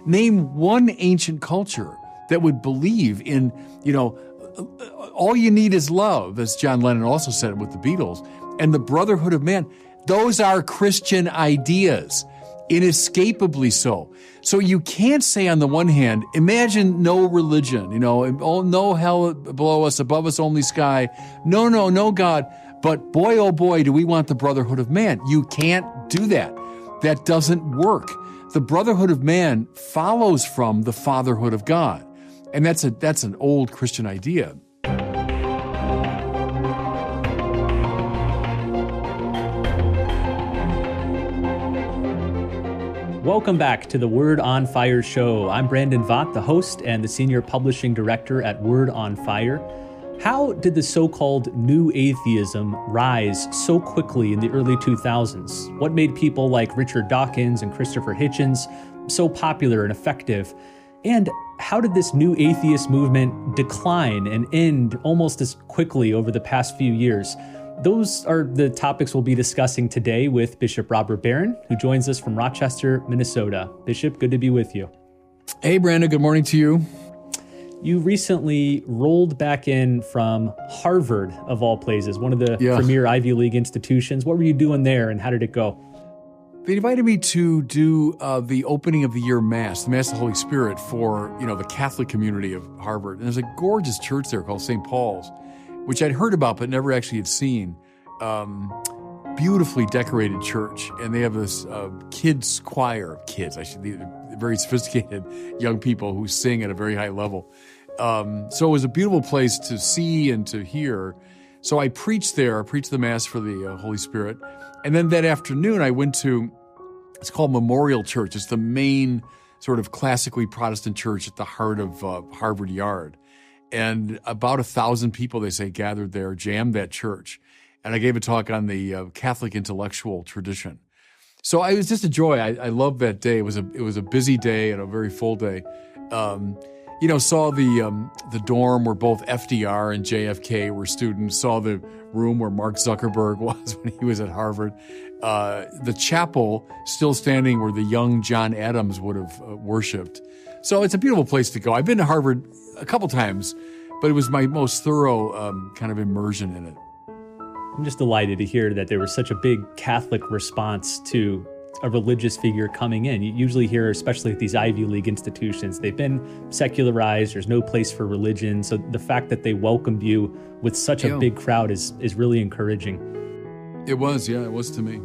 Name one ancient culture that would believe in, all you need is love, as John Lennon also said with the Beatles, and the brotherhood of man. Those are Christian ideas, inescapably so. So you can't say on the one hand, imagine no religion, no hell below us, above us only sky. No, God. But boy, oh boy, do we want the brotherhood of man. You can't do that. That doesn't work. The brotherhood of man follows from the fatherhood of God. And that's an old Christian idea. Welcome back to the Word on Fire show. I'm Brandon Vaught, the host and the senior publishing director at Word on Fire. How did the so-called new atheism rise so quickly in the early 2000s? What made people like Richard Dawkins and Christopher Hitchens so popular and effective? And how did this new atheist movement decline and end almost as quickly over the past few years? Those are the topics we'll be discussing today with Bishop Robert Barron, who joins us from Rochester, Minnesota. Bishop, good to be with you. Hey, Brandon, good morning to you. You recently rolled back in from Harvard, of all places, one of the premier Ivy League institutions. What were you doing there, and how did it go? They invited me to do the opening of the year Mass, the Mass of the Holy Spirit, for the Catholic community of Harvard. And there's a gorgeous church there called St. Paul's, which I'd heard about but never actually had seen. Beautifully decorated church, and they have this kids choir. Very sophisticated young people who sing at a very high level. So it was a beautiful place to see and to hear. So I preached there. I preached the Mass for the Holy Spirit. And then that afternoon I went to, it's called Memorial Church. It's the main sort of classically Protestant church at the heart of Harvard Yard. And about 1,000 people, they say, gathered there, jammed that church. And I gave a talk on the Catholic intellectual tradition. So it was just a joy. I loved that day. It was a busy day and a very full day. Saw the dorm where both FDR and JFK were students. Saw the room where Mark Zuckerberg was when he was at Harvard. The chapel still standing where the young John Adams would have worshipped. So it's a beautiful place to go. I've been to Harvard a couple times, but it was my most thorough kind of immersion in it. I'm just delighted to hear that there was such a big Catholic response to a religious figure coming in. You usually hear, especially at these Ivy League institutions, they've been secularized, there's no place for religion. So the fact that they welcomed you with such a big crowd is really encouraging. It was to me.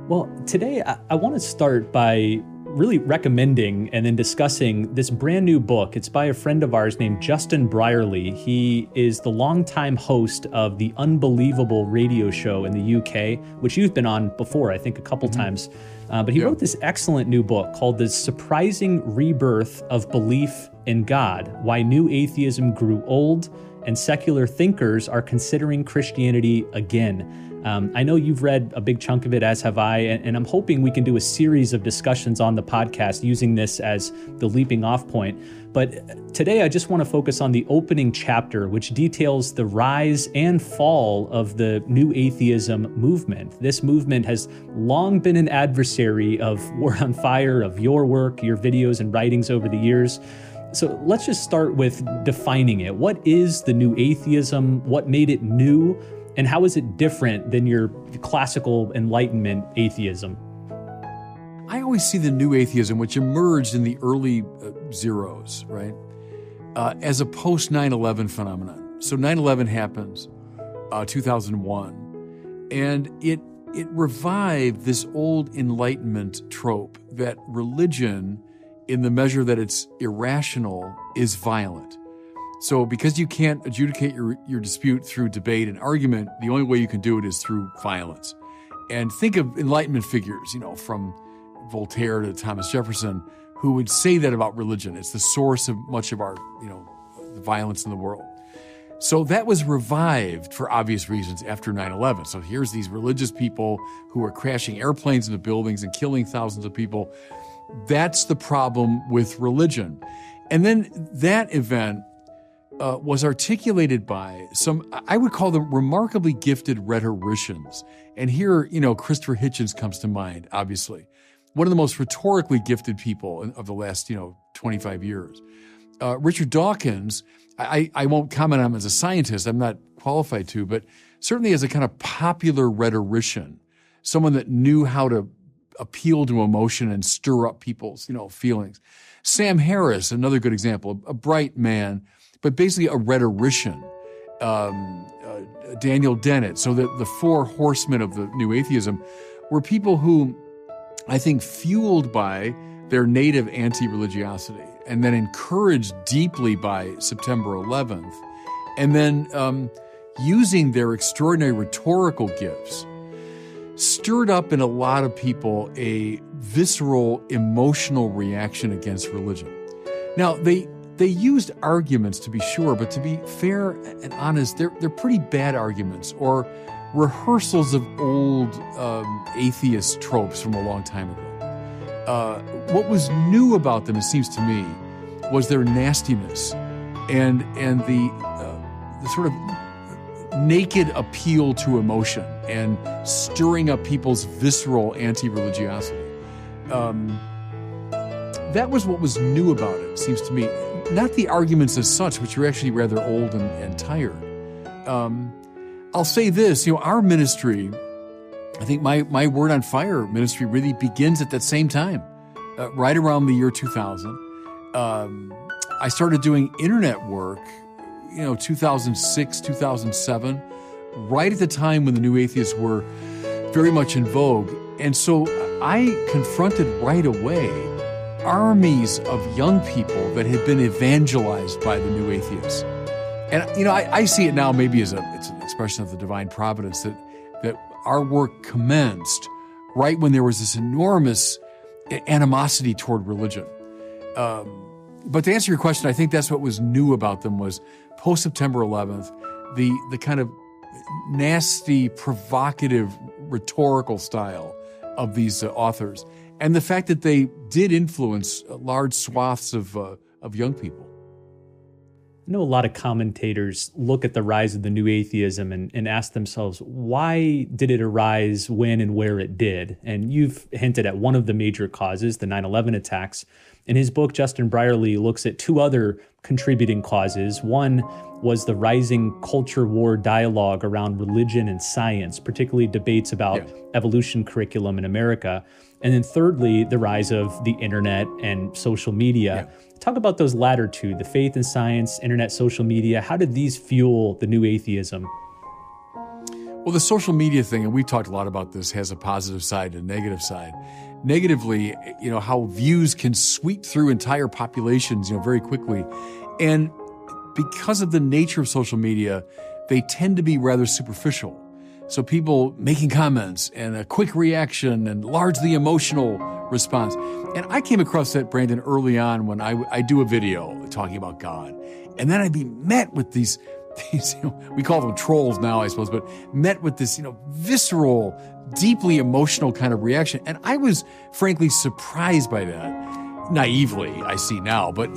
Well, today I want to start by really recommending and then discussing this brand new book. It's by a friend of ours named Justin Brierley. He is the longtime host of the Unbelievable radio show in the UK, which you've been on before, I think a couple times. But he wrote this excellent new book called The Surprising Rebirth of Belief in God: Why New Atheism Grew Old and Secular Thinkers Are Considering Christianity Again. I know you've read a big chunk of it, as have I, and I'm hoping we can do a series of discussions on the podcast using this as the leaping off point. But today I just want to focus on the opening chapter, which details the rise and fall of the new atheism movement. This movement has long been an adversary of Word on Fire, of your work, your videos and writings over the years. So let's just start with defining it. What is the new atheism? What made it new? And how is it different than your classical Enlightenment atheism? I always see the new atheism, which emerged in the early zeros, right, as a post 9/11 phenomenon. So 9/11 happens, 2001, and it revived this old Enlightenment trope that religion, in the measure that it's irrational, is violent. So because you can't adjudicate your dispute through debate and argument, the only way you can do it is through violence. And think of Enlightenment figures, from Voltaire to Thomas Jefferson, who would say that about religion. It's the source of much of our, the violence in the world. So that was revived for obvious reasons after 9/11. So here's these religious people who are crashing airplanes into buildings and killing thousands of people. That's the problem with religion. And then that event was articulated by some, I would call them remarkably gifted rhetoricians. And here, Christopher Hitchens comes to mind, obviously. one of the most rhetorically gifted people of the last, 25 years. Richard Dawkins, I won't comment on him as a scientist, I'm not qualified to, but certainly as a kind of popular rhetorician, someone that knew how to appeal to emotion and stir up people's, feelings. Sam Harris, another good example, a bright man, but basically a rhetorician. Daniel Dennett. So the four horsemen of the New Atheism were people who, I think, fueled by their native anti-religiosity and then encouraged deeply by September 11th, and then using their extraordinary rhetorical gifts, stirred up in a lot of people a visceral, emotional reaction against religion. Now, they used arguments, to be sure, but to be fair and honest, they're pretty bad arguments or rehearsals of old atheist tropes from a long time ago. What was new about them, it seems to me, was their nastiness and the sort of naked appeal to emotion and stirring up people's visceral anti-religiosity. That was what was new about it, seems to me. Not the arguments as such, which are actually rather old and tired. I'll say this, our ministry, I think my Word on Fire ministry really begins at that same time, right around the year 2000. I started doing internet work, 2006, 2007, right at the time when the New Atheists were very much in vogue. And so I confronted right away armies of young people that had been evangelized by the New Atheists. And, I see it now maybe as it's an expression of the divine providence that our work commenced right when there was this enormous animosity toward religion. But to answer your question, I think that's what was new about them was post-September 11th, the kind of nasty, provocative, rhetorical style of these authors, and the fact that they did influence large swaths of young people. I know a lot of commentators look at the rise of the New Atheism and ask themselves, why did it arise when and where it did? And you've hinted at one of the major causes, the 9/11 attacks. In his book, Justin Brierley looks at two other contributing causes. One was the rising culture war dialogue around religion and science, particularly debates about evolution curriculum in America. And then thirdly, the rise of the internet and social media. Talk about those latter two, the faith and science, internet, social media. How did these fuel the New Atheism? Well, the social media thing, and we've talked a lot about this, has a positive side and a negative side. Negatively, how views can sweep through entire populations, very quickly. And because of the nature of social media, they tend to be rather superficial. So people making comments and a quick reaction and largely emotional response. And I came across that, Brandon, early on when I do a video talking about God. And then I'd be met with these we call them trolls now, I suppose, but met with this, visceral, deeply emotional kind of reaction. And I was frankly surprised by that. Naively, I see now. But,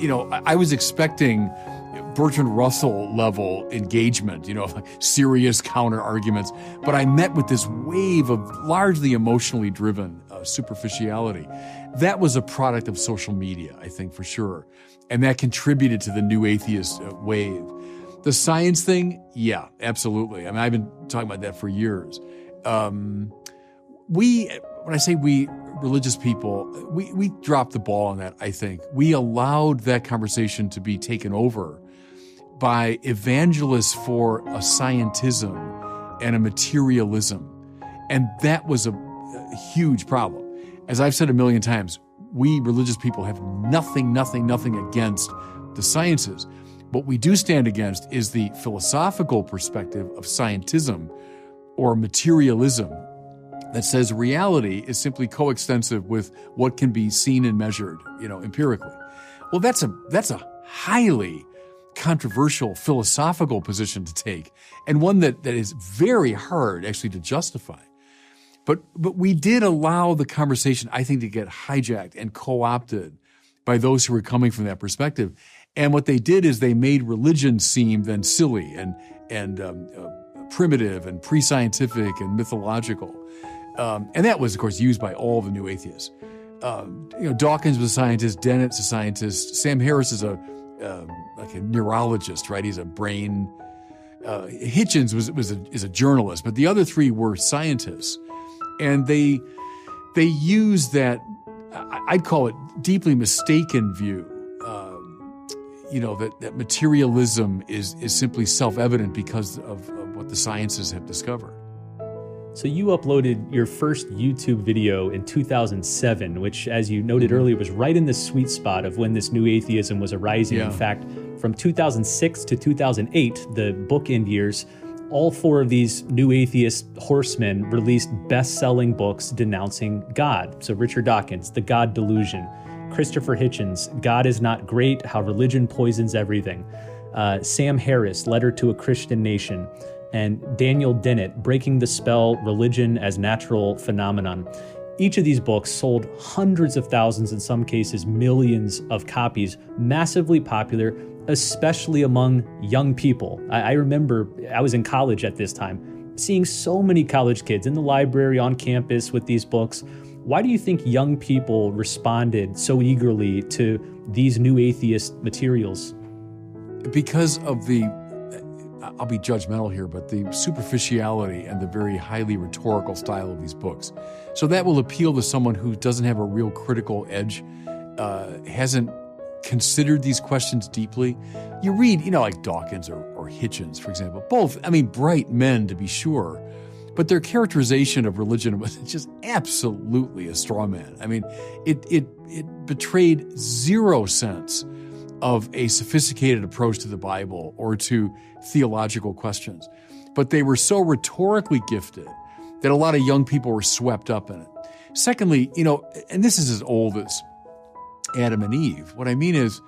I was expecting Bertrand Russell level engagement, serious counter arguments. But I met with this wave of largely emotionally driven superficiality. That was a product of social media, I think, for sure. And that contributed to the New Atheist wave. The science thing, yeah, absolutely. I mean, I've been talking about that for years. When I say we, religious people, we dropped the ball on that, I think. We allowed that conversation to be taken over by evangelists for a scientism and a materialism. And that was a huge problem. As I've said a million times, we religious people have nothing against the sciences. What we do stand against is the philosophical perspective of scientism or materialism that says reality is simply coextensive with what can be seen and measured, empirically. Well, that's a highly controversial philosophical position to take, and one that is very hard actually to justify. But we did allow the conversation, I think, to get hijacked and co-opted by those who were coming from that perspective. And what they did is they made religion seem then silly and primitive and pre-scientific and mythological. And that was, of course, used by all the New Atheists. Dawkins was a scientist, Dennett's a scientist, Sam Harris is like a neurologist, right? He's a brain. Hitchens is a journalist, but the other three were scientists, and they use that. I'd call it deeply mistaken view. That materialism is simply self-evident because of what the sciences have discovered. So you uploaded your first YouTube video in 2007, which, as you noted earlier, was right in the sweet spot of when this new atheism was arising. Yeah. In fact, from 2006 to 2008, the bookend years, all four of these new atheist horsemen released best-selling books denouncing God. So Richard Dawkins, The God Delusion; Christopher Hitchens, God is Not Great, How Religion Poisons Everything; Sam Harris, Letter to a Christian Nation; and Daniel Dennett, Breaking the Spell, Religion as Natural Phenomenon. Each of these books sold hundreds of thousands, in some cases millions of copies, massively popular, especially among young people. I remember I was in college at this time, seeing so many college kids in the library, on campus with these books. Why do you think young people responded so eagerly to these new atheist materials? Because of I'll be judgmental here, but the superficiality and the very highly rhetorical style of these books. So that will appeal to someone who doesn't have a real critical edge, hasn't considered these questions deeply. You read, like Dawkins or Hitchens, for example, both, bright men to be sure, but their characterization of religion was just absolutely a straw man. It betrayed zero sense of a sophisticated approach to the Bible or to theological questions. But they were so rhetorically gifted that a lot of young people were swept up in it. Secondly, and this is as old as Adam and Eve. What I mean is,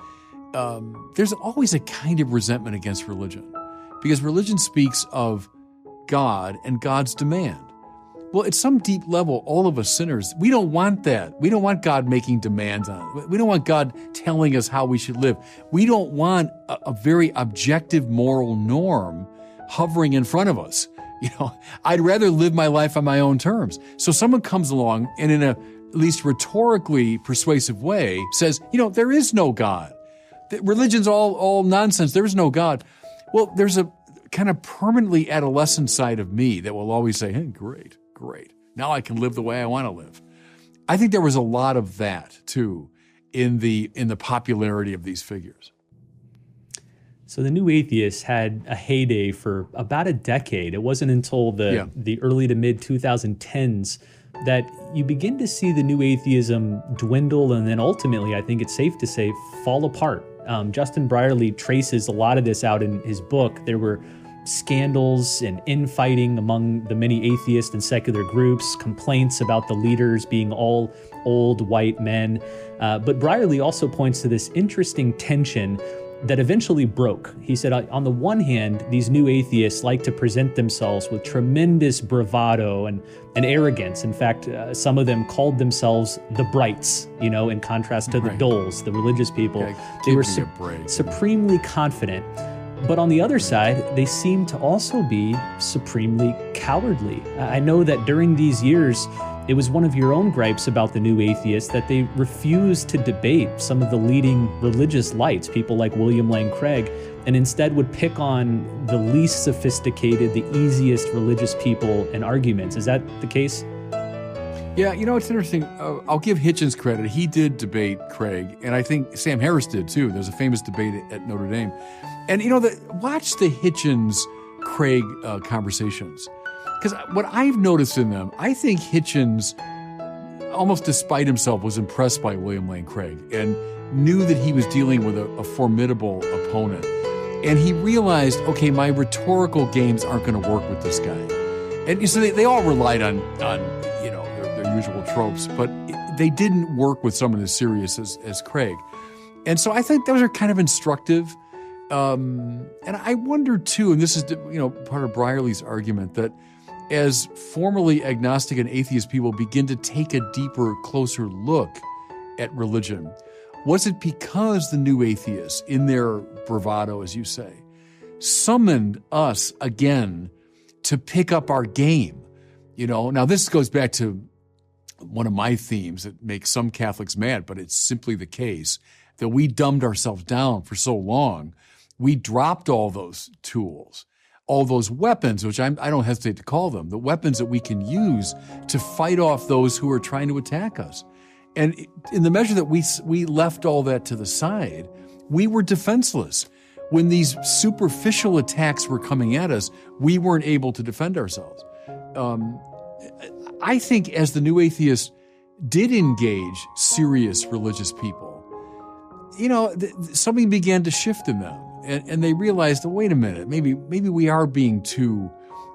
there's always a kind of resentment against religion because religion speaks of God and God's demand. Well, at some deep level, all of us sinners, we don't want that. We don't want God making demands on us. We don't want God telling us how we should live. We don't want a very objective moral norm hovering in front of us. I'd rather live my life on my own terms. So someone comes along and in a at least rhetorically persuasive way says, there is no God. Religion's all nonsense. There is no God. Well, there's a kind of permanently adolescent side of me that will always say, hey, great. Now I can live the way I want to live. I think there was a lot of that too in the popularity of these figures. So the New Atheists had a heyday for about a decade. It wasn't until the early to mid 2010s that you begin to see the New Atheism dwindle and then ultimately, I think it's safe to say, fall apart. Justin Brierley traces a lot of this out in his book. There were scandals and infighting among the many atheist and secular groups, complaints about the leaders being all old white men. But Brierley also points to this interesting tension that eventually broke. He said, on the one hand, these new atheists like to present themselves with tremendous bravado and arrogance. In fact, some of them called themselves the brights, in contrast to the dulls, the religious people. They were supremely confident. But on the other side, they seem to also be supremely cowardly. I know that during these years, it was one of your own gripes about the New Atheists that they refused to debate some of the leading religious lights, people like William Lane Craig, and instead would pick on the least sophisticated, the easiest religious people in arguments. Is that the case? Yeah, it's interesting. I'll give Hitchens credit. He did debate Craig, and I think Sam Harris did too. There's a famous debate at Notre Dame. And, watch the Hitchens-Craig conversations. Because what I've noticed in them, I think Hitchens, almost despite himself, was impressed by William Lane Craig and knew that he was dealing with a formidable opponent. And he realized, okay, my rhetorical games aren't going to work with this guy. And so they all relied on their usual tropes, but they didn't work with someone as serious as Craig. And so I think those are kind of instructive. And I wonder too, and this is part of Brierley's argument, that as formerly agnostic and atheist people begin to take a deeper, closer look at religion, was it because the New Atheists, in their bravado, as you say, summoned us again to pick up our game? Now this goes back to one of my themes that makes some Catholics mad, but it's simply the case that we dumbed ourselves down for so long. We dropped all those tools, all those weapons, which I don't hesitate to call them, the weapons that we can use to fight off those who are trying to attack us. And in the measure that we left all that to the side, we were defenseless. When these superficial attacks were coming at us, we weren't able to defend ourselves. I think as the New Atheists did engage serious religious people, something began to shift in them. And they realized, wait a minute, maybe we are being too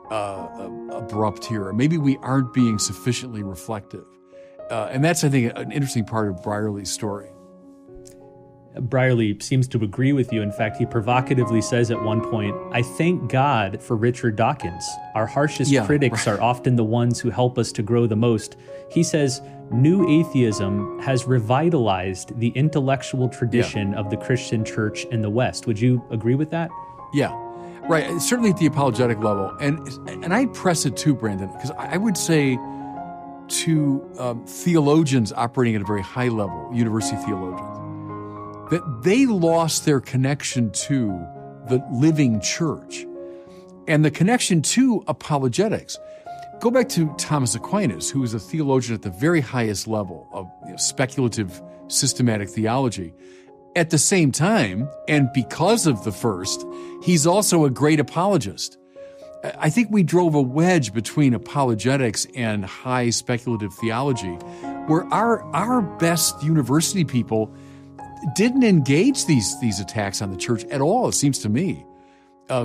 abrupt here, or maybe we aren't being sufficiently reflective. And that's, I think, an interesting part of Brierly's story. Brierly seems to agree with you. In fact, he provocatively says at one point, "I thank God for Richard Dawkins. Our harshest critics are often the ones who help us to grow the most." He says, "New atheism has revitalized the intellectual tradition of the Christian church in the West." Would you agree with that? Yeah, right. Certainly at the apologetic level. And I press it too, Brandon, because I would say to theologians operating at a very high level, university theologians, that they lost their connection to the living church and the connection to apologetics. Go back to Thomas Aquinas, who was a theologian at the very highest level of speculative systematic theology. At the same time, and because of the first, he's also a great apologist. I think we drove a wedge between apologetics and high speculative theology, where our best university people didn't engage these attacks on the church at all, it seems to me.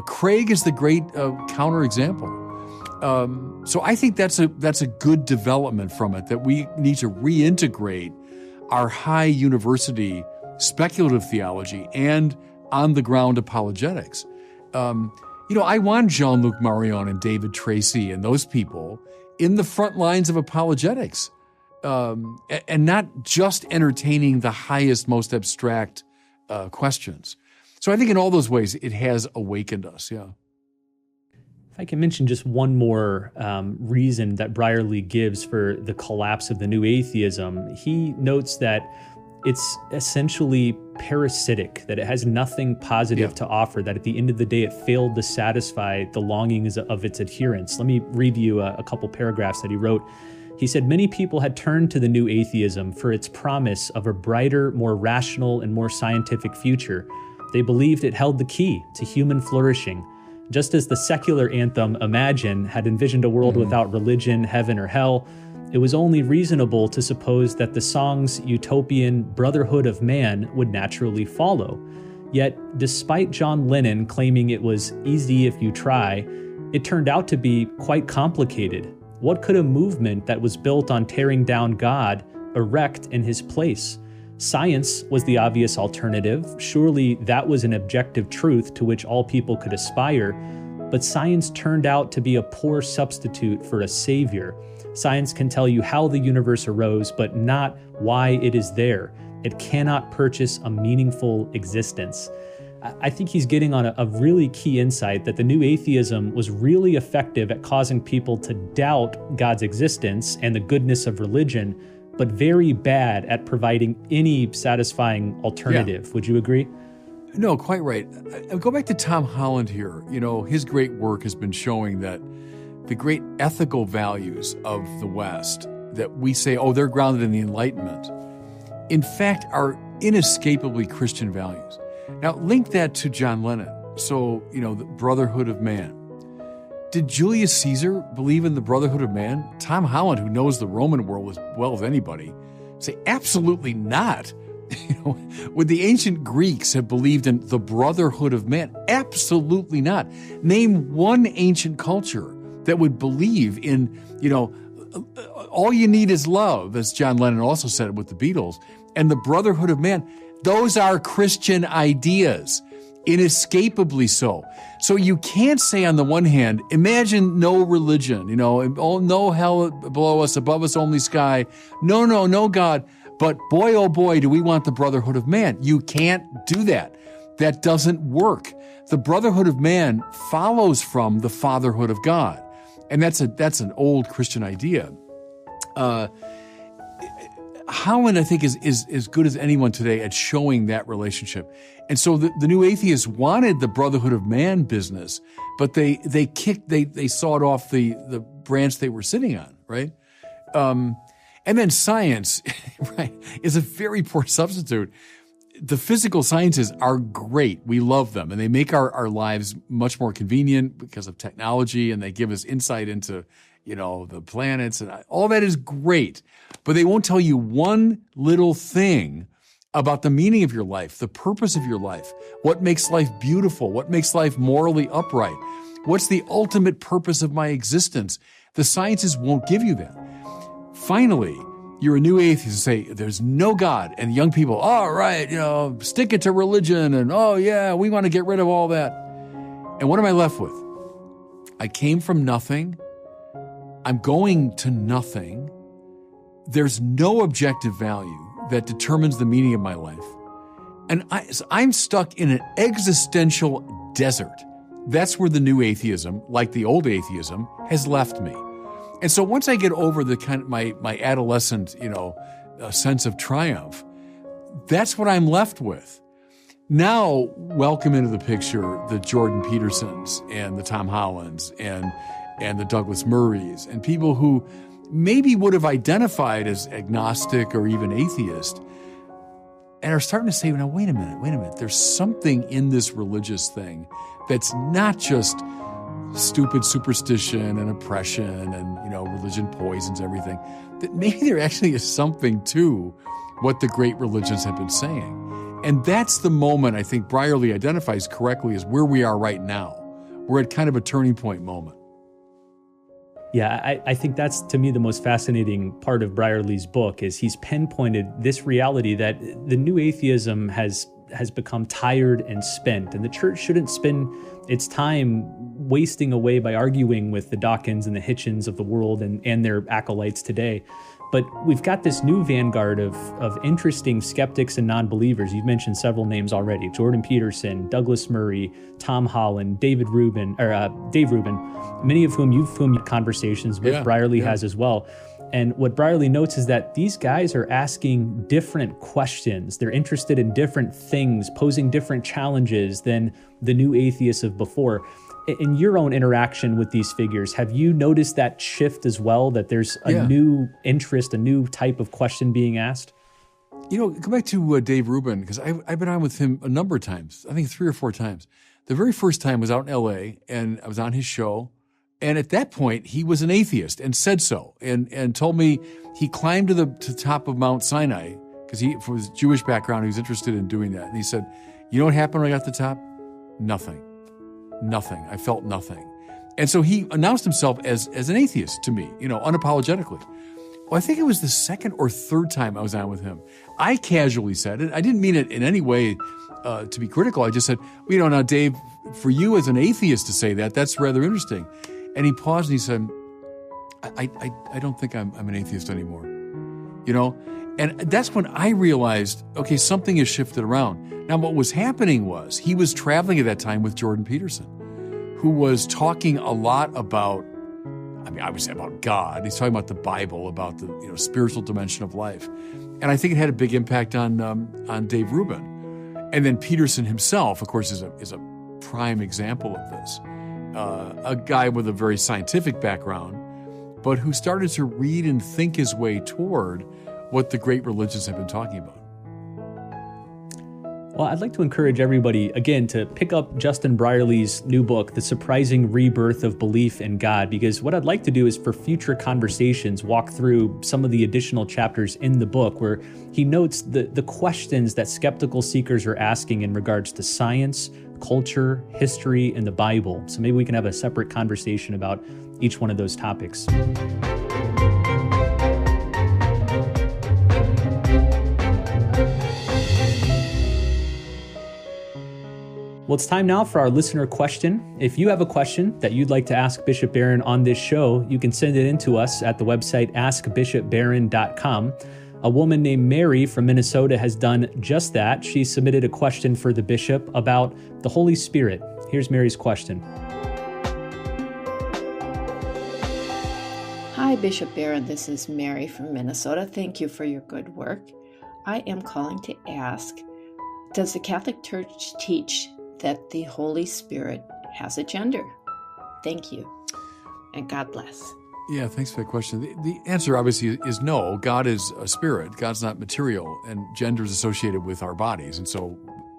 Craig is the great counterexample. So I think that's a good development from it, that we need to reintegrate our high university speculative theology and on-the-ground apologetics. I want Jean-Luc Marion and David Tracy and those people in the front lines of apologetics, and not just entertaining the highest, most abstract questions. So I think in all those ways, it has awakened us, yeah. If I can mention just one more reason that Brierly gives for the collapse of the New Atheism, he notes that it's essentially parasitic, that it has nothing positive to offer, that at the end of the day, it failed to satisfy the longings of its adherents. Let me read you a couple paragraphs that he wrote. He said, "Many people had turned to the New Atheism for its promise of a brighter, more rational, and more scientific future. They believed it held the key to human flourishing. Just as the secular anthem Imagine had envisioned a world without religion, heaven, or hell, it was only reasonable to suppose that the song's utopian brotherhood of man would naturally follow. Yet, despite John Lennon claiming it was easy if you try, it turned out to be quite complicated. What could a movement that was built on tearing down God erect in his place? Science was the obvious alternative. Surely that was an objective truth to which all people could aspire. But science turned out to be a poor substitute for a savior. Science can tell you how the universe arose, but not why it is there. It cannot purchase a meaningful existence." I think he's getting on a really key insight that the New Atheism was really effective at causing people to doubt God's existence and the goodness of religion, but very bad at providing any satisfying alternative. Yeah. Would you agree? No, quite right. I'll go back to Tom Holland here. His great work has been showing that the great ethical values of the West that we say, they're grounded in the Enlightenment, in fact, are inescapably Christian values. Now, link that to John Lennon. So, the brotherhood of man. Did Julius Caesar believe in the brotherhood of man? Tom Holland, who knows the Roman world as well as anybody, say absolutely not. Would the ancient Greeks have believed in the brotherhood of man? Absolutely not. Name one ancient culture that would believe in, all you need is love, as John Lennon also said it with the Beatles, and the brotherhood of man. Those are Christian ideas, inescapably so. So you can't say on the one hand, imagine no religion, no hell below us, above us only sky. No God. But boy, oh boy, do we want the brotherhood of man. You can't do that. That doesn't work. The brotherhood of man follows from the fatherhood of God. And that's an old Christian idea. Holland, I think, is as good as anyone today at showing that relationship. And so the new atheists wanted the brotherhood of man business, but they sawed off the branch they were sitting on, right? And then science, right, is a very poor substitute. The physical sciences are great. We love them, and they make our lives much more convenient because of technology, and they give us insight into, the planets, and all that is great. But they won't tell you one little thing about the meaning of your life, the purpose of your life, what makes life beautiful, what makes life morally upright, what's the ultimate purpose of my existence. The sciences won't give you that. Finally, you're a new atheist and say, there's no God. And young people, all right, stick it to religion. And, oh, yeah, we want to get rid of all that. And what am I left with? I came from nothing. I'm going to nothing. There's no objective value that determines the meaning of my life. And I'm stuck in an existential desert. That's where the new atheism, like the old atheism, has left me. And so once I get over the kind of my adolescent, sense of triumph, that's what I'm left with. Now, welcome into the picture the Jordan Petersons and the Tom Hollands and the Douglas Murrays and people who maybe would have identified as agnostic or even atheist and are starting to say, now, wait a minute. There's something in this religious thing that's not just stupid superstition and oppression and, religion poisons everything, that maybe there actually is something to what the great religions have been saying. And that's the moment I think Brierly identifies correctly as where we are right now. We're at kind of a turning point moment. Yeah, I think that's, to me, the most fascinating part of Brierly's book is he's pinpointed this reality that the new atheism has become tired and spent, and the church shouldn't spend its time wasting away by arguing with the Dawkins and the Hitchens of the world and their acolytes today. But we've got this new vanguard of interesting skeptics and non-believers. You've mentioned several names already: Jordan Peterson, Douglas Murray, Tom Holland, Dave Rubin, many of whom you've had conversations with. Brierly has as well. And what Brierly notes is that these guys are asking different questions. They're interested in different things, posing different challenges than the new atheists of before. In your own interaction with these figures, have you noticed that shift as well, that there's a new interest, a new type of question being asked? Go back to Dave Rubin, because I've been on with him a number of times, I think 3 or 4 times. The very first time was out in L.A., and I was on his show. And at that point, he was an atheist and said so, and told me he climbed to the top of Mount Sinai, because from his Jewish background, he was interested in doing that. And he said, you know what happened when I got to the top? Nothing. I felt nothing. And so he announced himself as an atheist to me, unapologetically. Well, I think it was the second or third time I was on with him. I casually said it. I didn't mean it in any way to be critical. I just said, now, Dave, for you as an atheist to say that, that's rather interesting. And he paused and he said, I don't think I'm an atheist anymore. And that's when I realized, okay, something has shifted around. Now, what was happening was he was traveling at that time with Jordan Peterson, who was talking a lot about, I would say about God. He's talking about the Bible, about the spiritual dimension of life. And I think it had a big impact on Dave Rubin. And then Peterson himself, of course, is a prime example of this. A guy with a very scientific background, but who started to read and think his way toward what the great religions have been talking about. Well, I'd like to encourage everybody, again, to pick up Justin Brierly's new book, The Surprising Rebirth of Belief in God, because what I'd like to do is for future conversations, walk through some of the additional chapters in the book where he notes the questions that skeptical seekers are asking in regards to science, culture, history, and the Bible. So maybe we can have a separate conversation about each one of those topics. Well, it's time now for our listener question. If you have a question that you'd like to ask Bishop Barron on this show, you can send it in to us at the website askbishopbarron.com. A woman named Mary from Minnesota has done just that. She submitted a question for the bishop about the Holy Spirit. Here's Mary's question. Hi, Hi, Bishop Barron. This is Mary from Minnesota. Thank you for your good work. I am calling to ask, does the Catholic Church teach that the Holy Spirit has a gender? Thank you, and God bless. Yeah, thanks for that question. The answer obviously is no. God is a spirit. God's not material, and gender is associated with our bodies, and so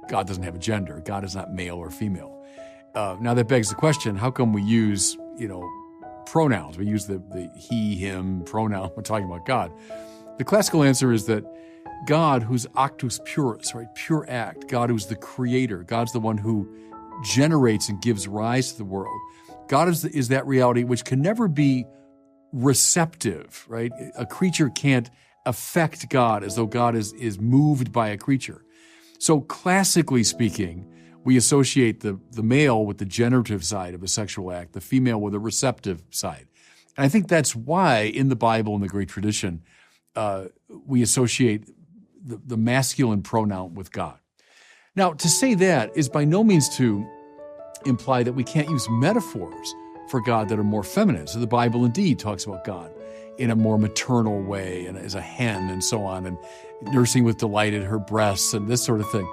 God doesn't have a gender. God is not male or female. Now that begs the question: how come we use, pronouns? We use the he, him pronoun. We're talking about God. The classical answer is that God, who's actus purus, right, pure act. God, who's the creator. God's the one who generates and gives rise to the world. God is that reality which can never be receptive, right? A creature can't affect God as though God is moved by a creature. So classically speaking, we associate the male with the generative side of a sexual act, the female with a receptive side. And I think that's why in the Bible and the great tradition, we associate the masculine pronoun with God. Now, to say that is by no means to imply that we can't use metaphors for God that are more feminine. So the Bible indeed talks about God in a more maternal way and as a hen and so on, and nursing with delight at her breasts and this sort of thing.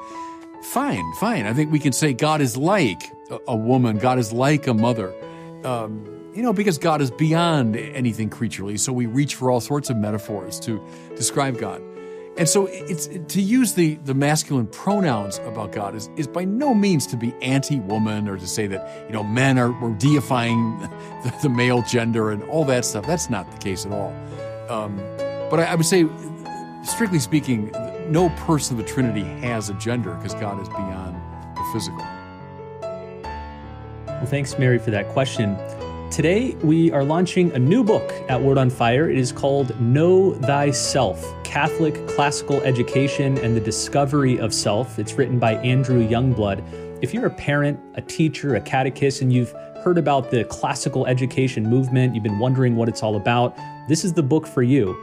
Fine. I think we can say God is like a woman. God is like a mother, because God is beyond anything creaturely. So we reach for all sorts of metaphors to describe God. And so it's to use the masculine pronouns about God is by no means to be anti-woman or to say that, men we're deifying the male gender and all that stuff. That's not the case at all. But I would say, strictly speaking, no person of the Trinity has a gender because God is beyond the physical. Well, thanks, Mary, for that question. Today, we are launching a new book at Word on Fire. It is called Know Thyself, Catholic Classical Education and the Discovery of Self. It's written by Andrew Youngblood. If you're a parent, a teacher, a catechist, and you've heard about the classical education movement, you've been wondering what it's all about, this is the book for you.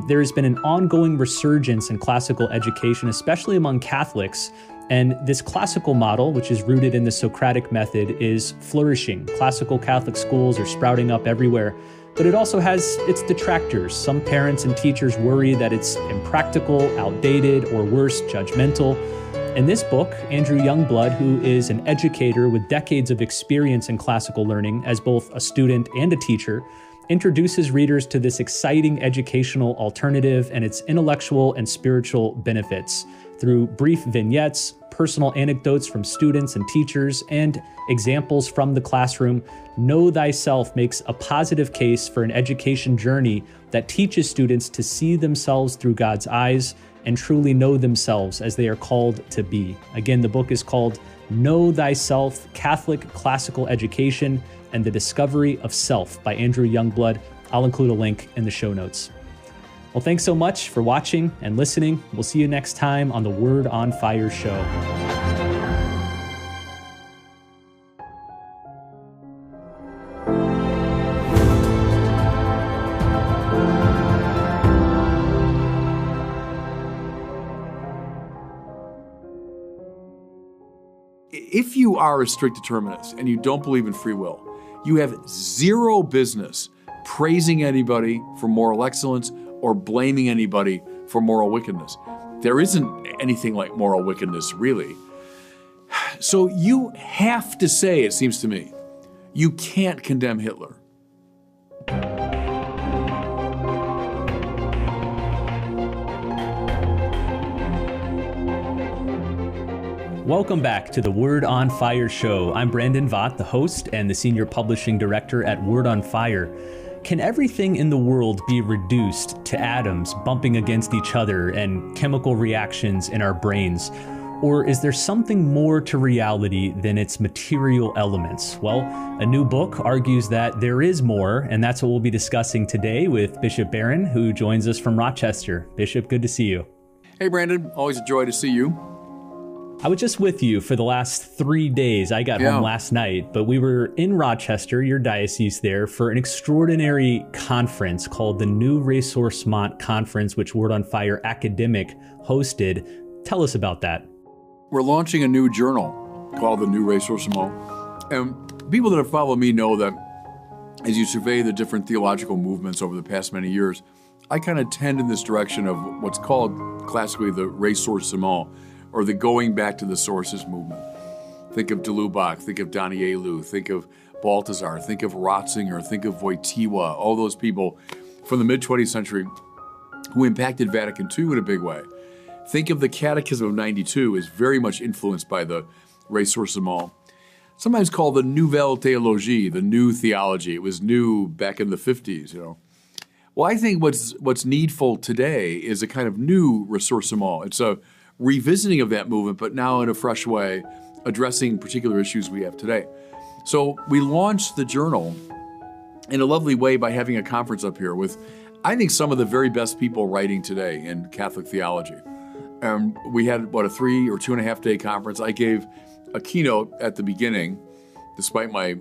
There has been an ongoing resurgence in classical education, especially among Catholics. And this classical model, which is rooted in the Socratic method, is flourishing. Classical Catholic schools are sprouting up everywhere, but it also has its detractors. Some parents and teachers worry that it's impractical, outdated, or worse, judgmental. In this book, Andrew Youngblood, who is an educator with decades of experience in classical learning as both a student and a teacher, introduces readers to this exciting educational alternative and its intellectual and spiritual benefits through brief vignettes, personal anecdotes from students and teachers, and examples from the classroom. Know Thyself makes a positive case for an education journey that teaches students to see themselves through God's eyes and truly know themselves as they are called to be. Again, the book is called Know Thyself, Catholic Classical Education and the Discovery of Self by Andrew Youngblood. I'll include a link in the show notes. Well, thanks so much for watching and listening. We'll see you next time on the Word on Fire show. If you are a strict determinist and you don't believe in free will, you have zero business praising anybody for moral excellence or blaming anybody for moral wickedness. There isn't anything like moral wickedness, really. So you have to say, it seems to me, you can't condemn Hitler. Welcome back to the Word on Fire show. I'm Brandon Vaught, the host and the senior publishing director at Word on Fire. Can everything in the world be reduced to atoms bumping against each other and chemical reactions in our brains? Or is there something more to reality than its material elements? Well, a new book argues that there is more, and that's what we'll be discussing today with Bishop Barron, who joins us from Rochester. Bishop, good to see you. Hey, Brandon. Always a joy to see you. I was just with you for the last 3 days. I got home last night, but we were in Rochester, your diocese there, for an extraordinary conference called the New Ressourcement Conference, which Word on Fire Academic hosted. Tell us about that. We're launching a new journal called the New Ressourcement. And people that have followed me know that as you survey the different theological movements over the past many years, I kind of tend in this direction of what's called classically the ressourcement, or the going back to the sources movement. Think of de Lubac, think of Danielu, think of Balthasar, think of Ratzinger, think of Wojtyła, all those people from the mid-20th century who impacted Vatican II in a big way. Think of the Catechism of 92 as very much influenced by the ressourcement. Sometimes called the Nouvelle Théologie, the new theology. It was new back in the 50s, Well, I think what's needful today is a kind of new ressourcement. It's a revisiting of that movement, but now in a fresh way, addressing particular issues we have today. So we launched the journal in a lovely way by having a conference up here with, I think, some of the very best people writing today in Catholic theology. We had, a 3 or 2.5 day conference. I gave a keynote at the beginning, despite my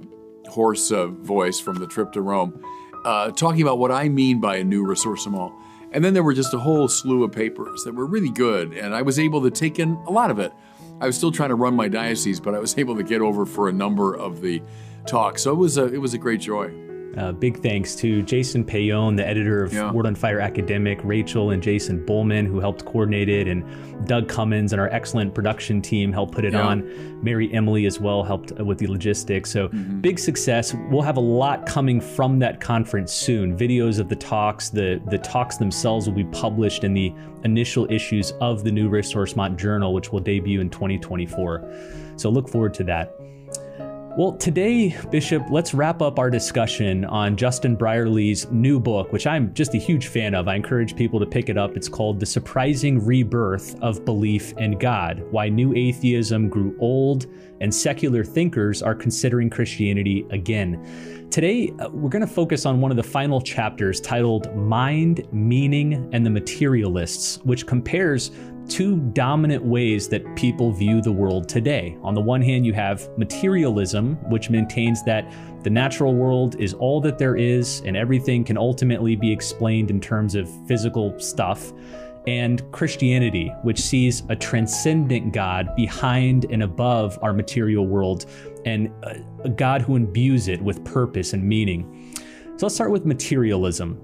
hoarse voice from the trip to Rome, talking about what I mean by a new ressourcement. And then there were just a whole slew of papers that were really good, and I was able to take in a lot of it. I was still trying to run my diocese, but I was able to get over for a number of the talks. So it was a great joy. Big thanks to Jason Payon, the editor of Word on Fire Academic, Rachel and Jason Bullman, who helped coordinate it, and Doug Cummins and our excellent production team helped put it on. Mary Emily as well helped with the logistics. So big success. We'll have a lot coming from that conference soon. Videos of the talks, the talks themselves will be published in the initial issues of the new Ressourcement Journal, which will debut in 2024. So look forward to that. Well, today, Bishop, let's wrap up our discussion on Justin Brierley's new book, which I'm just a huge fan of. I encourage people to pick it up. It's called The Surprising Rebirth of Belief in God: Why New Atheism Grew Old and Secular Thinkers Are Considering Christianity Again. Today, we're going to focus on one of the final chapters titled Mind, Meaning, and the Materialists, which compares two dominant ways that people view the world today. On the one hand, you have materialism, which maintains that the natural world is all that there is and everything can ultimately be explained in terms of physical stuff, and Christianity, which sees a transcendent God behind and above our material world, and a God who imbues it with purpose and meaning. So let's start with materialism.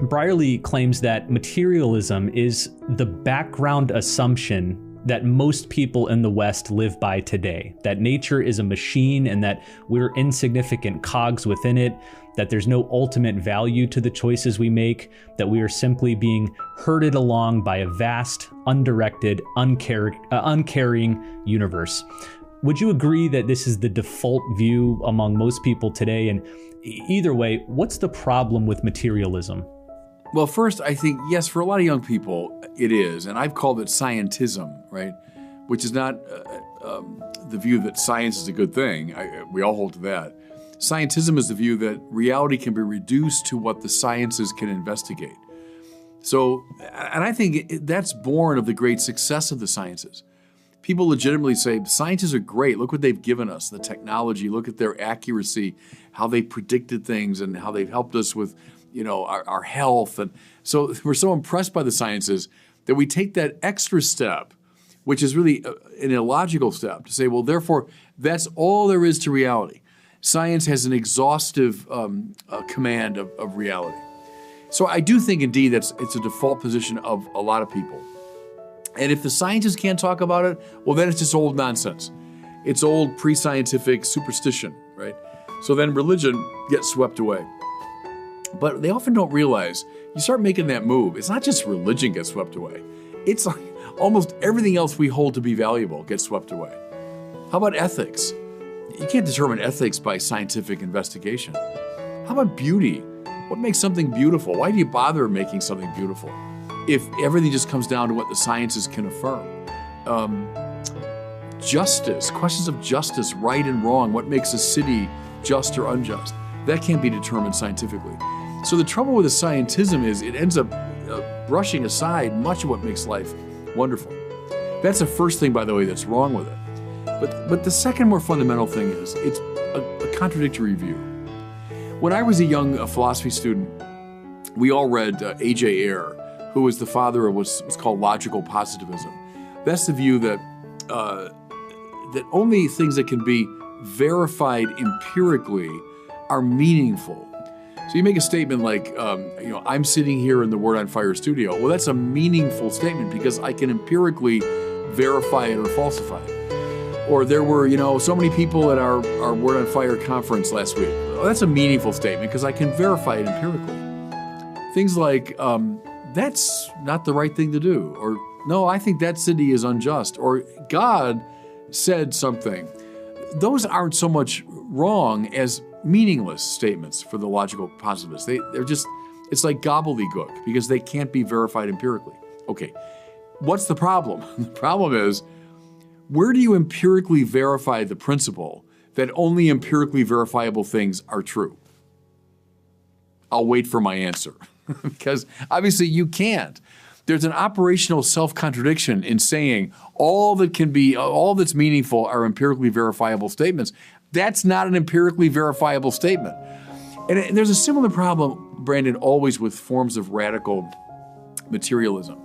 Brierley claims that materialism is the background assumption that most people in the West live by today, that nature is a machine and that we're insignificant cogs within it, that there's no ultimate value to the choices we make, that we are simply being herded along by a vast, undirected, uncaring universe. Would you agree that this is the default view among most people today? And either way, what's the problem with materialism? Well, first, I think, yes, for a lot of young people, it is. And I've called it scientism, right? Which is not the view that science is a good thing. We all hold to that. Scientism is the view that reality can be reduced to what the sciences can investigate. So, and I think that's born of the great success of the sciences. People legitimately say, scientists are great. Look what they've given us, the technology. Look at their accuracy, how they predicted things and how they've helped us with our health. And so we're so impressed by the sciences that we take that extra step, which is really an illogical step, to say, well, therefore, that's all there is to reality. Science has an exhaustive command of reality. So I do think, indeed, it's a default position of a lot of people. And if the scientists can't talk about it, well, then it's just old nonsense. It's old pre-scientific superstition, right? So then religion gets swept away. But they often don't realize, you start making that move, it's not just religion gets swept away. It's like almost everything else we hold to be valuable gets swept away. How about ethics? You can't determine ethics by scientific investigation. How about beauty? What makes something beautiful? Why do you bother making something beautiful if everything just comes down to what the sciences can affirm? Justice, questions of justice, right and wrong, what makes a city just or unjust? That can't be determined scientifically. So the trouble with the scientism is it ends up brushing aside much of what makes life wonderful. That's the first thing, by the way, that's wrong with it. But the second more fundamental thing is it's a contradictory view. When I was a young philosophy student, we all read A.J. Ayer, who was the father of what's called logical positivism. That's the view that only things that can be verified empirically are meaningful. So you make a statement like, I'm sitting here in the Word on Fire studio. Well, that's a meaningful statement because I can empirically verify it or falsify it. Or there were, so many people at our Word on Fire conference last week. Well, that's a meaningful statement because I can verify it empirically. Things like, that's not the right thing to do. Or, no, I think that city is unjust. Or God said something. Those aren't so much wrong as meaningless statements for the logical positivists. They're just, it's like gobbledygook because they can't be verified empirically. Okay, what's the problem? The problem is, where do you empirically verify the principle that only empirically verifiable things are true? I'll wait for my answer because obviously you can't. There's an operational self-contradiction in saying all that's meaningful are empirically verifiable statements. That's not an empirically verifiable statement. And there's a similar problem, Brandon, always with forms of radical materialism.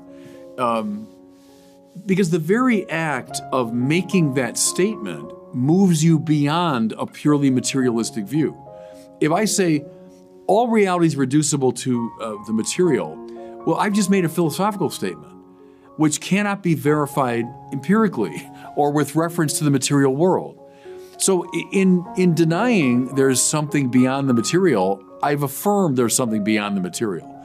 Because the very act of making that statement moves you beyond a purely materialistic view. If I say all reality is reducible to the material, well, I've just made a philosophical statement, which cannot be verified empirically or with reference to the material world. So in denying there's something beyond the material, I've affirmed there's something beyond the material.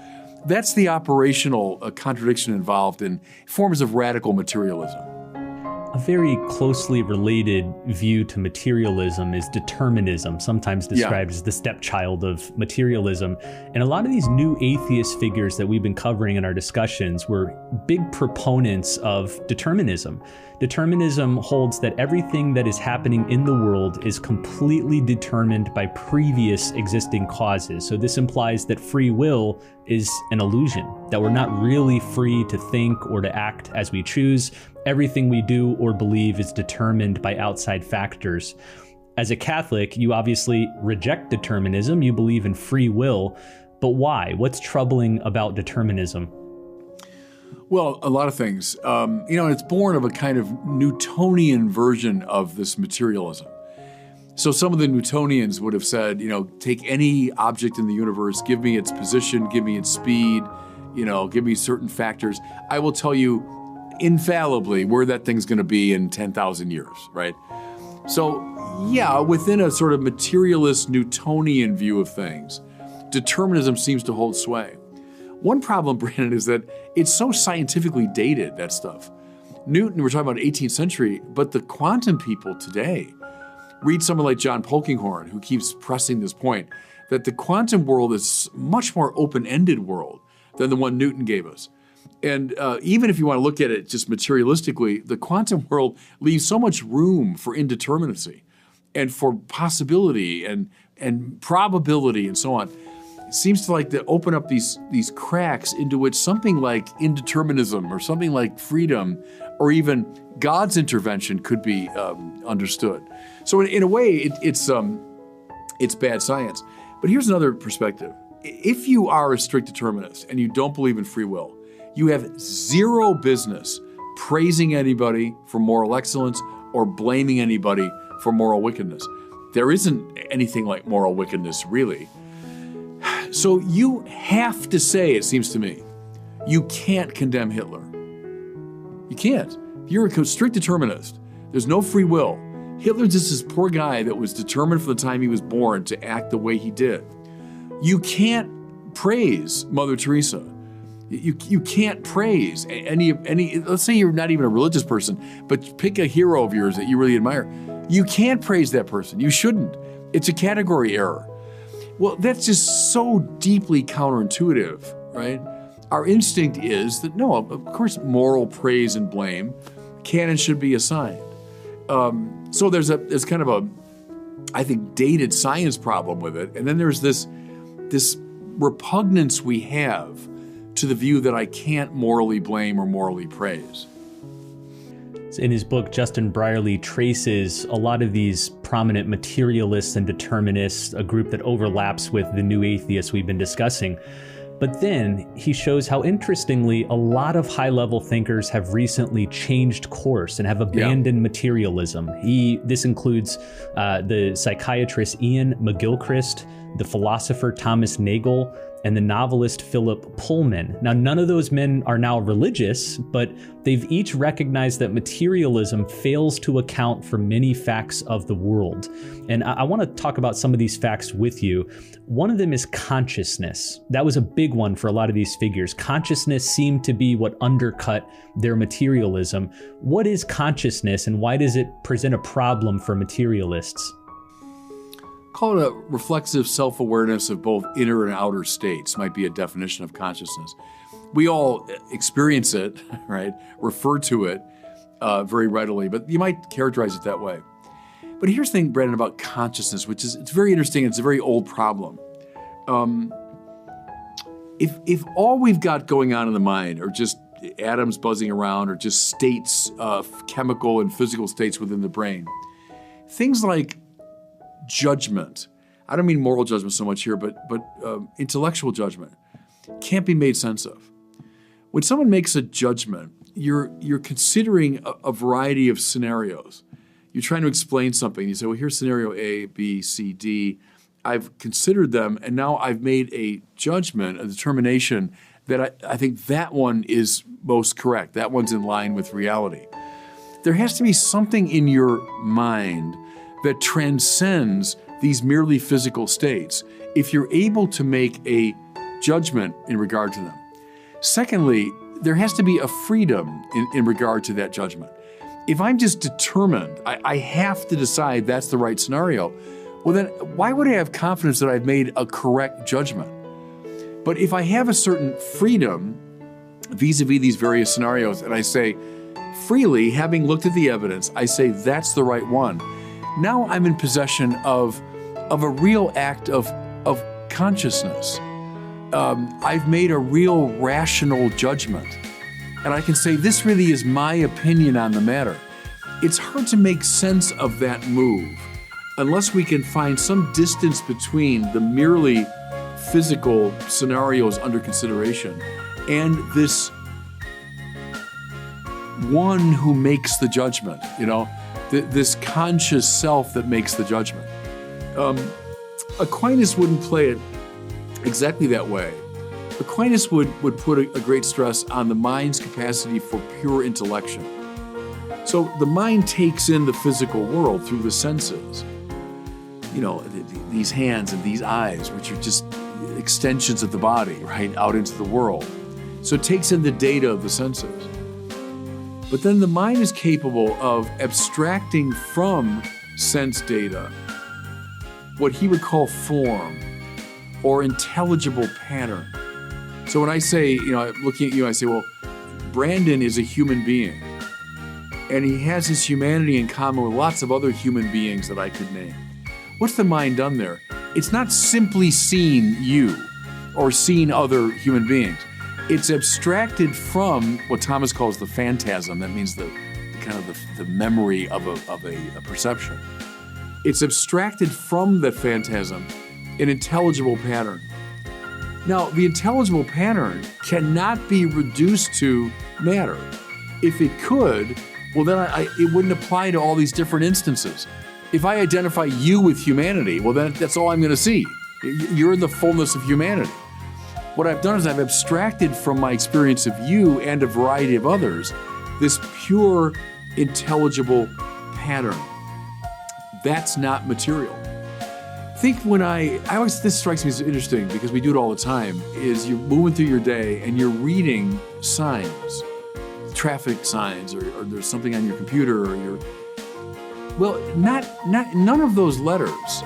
That's the operational contradiction involved in forms of radical materialism. A very closely related view to materialism is determinism, sometimes described as the stepchild of materialism. And a lot of these new atheist figures that we've been covering in our discussions were big proponents of determinism. Determinism holds that everything that is happening in the world is completely determined by previous existing causes. So this implies that free will is an illusion, that we're not really free to think or to act as we choose. Everything we do or believe is determined by outside factors. As a Catholic, you obviously reject determinism. You believe in free will. But why? What's troubling about determinism? Well, a lot of things. It's born of a kind of Newtonian version of this materialism. So some of the Newtonians would have said, take any object in the universe, give me its position, give me its speed, give me certain factors. I will tell you infallibly where that thing's going to be in 10,000 years, right? So, within a sort of materialist Newtonian view of things, determinism seems to hold sway. One problem, Brandon, is that it's so scientifically dated, that stuff. Newton, we're talking about 18th century, but the quantum people today, read someone like John Polkinghorne, who keeps pressing this point, that the quantum world is a much more open-ended world than the one Newton gave us. And even if you want to look at it just materialistically, the quantum world leaves so much room for indeterminacy and for possibility and probability and so on. It seems to open up these cracks into which something like indeterminism or something like freedom or even God's intervention could be understood. So in a way, it's bad science. But here's another perspective. If you are a strict determinist and you don't believe in free will, you have zero business praising anybody for moral excellence or blaming anybody for moral wickedness. There isn't anything like moral wickedness, really. So you have to say, it seems to me, you can't condemn Hitler. You can't. If you're a strict determinist, there's no free will. Hitler's just this poor guy that was determined from the time he was born to act the way he did. You can't praise Mother Teresa. You can't praise any, let's say you're not even a religious person, but pick a hero of yours that you really admire. You can't praise that person. You shouldn't. It's a category error. Well, that's just so deeply counterintuitive, right? Our instinct is that, no, of course, moral praise and blame can and should be assigned. So there's kind of a, I think, dated science problem with it. And then there's this repugnance we have to the view that I can't morally blame or morally praise. In his book, Justin Brierley traces a lot of these prominent materialists and determinists, a group that overlaps with the new atheists we've been discussing. But then he shows how, interestingly, a lot of high-level thinkers have recently changed course and have abandoned materialism. This includes the psychiatrist Ian McGilchrist, the philosopher Thomas Nagel, and the novelist Philip Pullman. Now, none of those men are now religious, but they've each recognized that materialism fails to account for many facts of the world. And I want to talk about some of these facts with you. One of them is consciousness. That was a big one for a lot of these figures. Consciousness seemed to be what undercut their materialism. What is consciousness, and why does it present a problem for materialists? Call it a reflexive self-awareness of both inner and outer states might be a definition of consciousness. We all experience it, right? Refer to it very readily, but you might characterize it that way. But here's the thing, Brandon, about consciousness, which is, it's very interesting. It's a very old problem. If all we've got going on in the mind are just atoms buzzing around or just states, chemical and physical states within the brain, things like judgment, I don't mean moral judgment so much here, but intellectual judgment, can't be made sense of. When someone makes a judgment, you're considering a variety of scenarios. You're trying to explain something. You say, well, here's scenario A, B, C, D. I've considered them, and now I've made a judgment, a determination that I think that one is most correct. That one's in line with reality. There has to be something in your mind that transcends these merely physical states if you're able to make a judgment in regard to them. Secondly, there has to be a freedom in regard to that judgment. If I'm just determined, I have to decide that's the right scenario, well then why would I have confidence that I've made a correct judgment? But if I have a certain freedom vis-a-vis these various scenarios, and I say freely, having looked at the evidence, I say that's the right one, now I'm in possession of a real act of consciousness. I've made a real rational judgment. And I can say, this really is my opinion on the matter. It's hard to make sense of that move unless we can find some distance between the merely physical scenarios under consideration and this one who makes the judgment, this conscious self that makes the judgment. Aquinas wouldn't play it exactly that way. Aquinas would put a great stress on the mind's capacity for pure intellection. So the mind takes in the physical world through the senses. These hands and these eyes, which are just extensions of the body, right, out into the world. So it takes in the data of the senses. But then the mind is capable of abstracting from sense data what he would call form or intelligible pattern. So when I say, looking at you, I say, well, Brandon is a human being, and he has his humanity in common with lots of other human beings that I could name. What's the mind done there? It's not simply seeing you or seeing other human beings. It's abstracted from what Thomas calls the phantasm. That means the memory of a perception. It's abstracted from that phantasm an intelligible pattern. Now, the intelligible pattern cannot be reduced to matter. If it could, well, then it wouldn't apply to all these different instances. If I identify you with humanity, well, then that's all I'm going to see. You're in the fullness of humanity. What I've done is I've abstracted from my experience of you and a variety of others this pure, intelligible pattern. That's not material. Think when this strikes me as interesting because we do it all the time, is you're moving through your day and you're reading signs, traffic signs, or there's something on your computer, or none of those letters,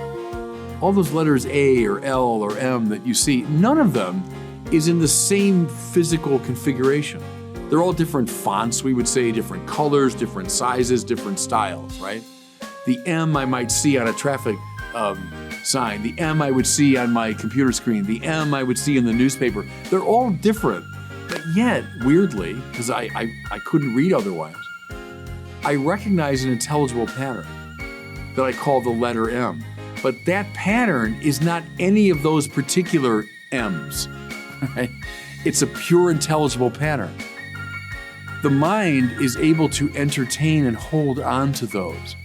all those letters A or L or M that you see, none of them is in the same physical configuration. They're all different fonts, we would say, different colors, different sizes, different styles, right? The M I might see on a traffic sign, the M I would see on my computer screen, the M I would see in the newspaper. They're all different, but yet, weirdly, because I couldn't read otherwise, I recognize an intelligible pattern that I call the letter M. But that pattern is not any of those particular M's, right? It's a pure intelligible pattern. The mind is able to entertain and hold on to those.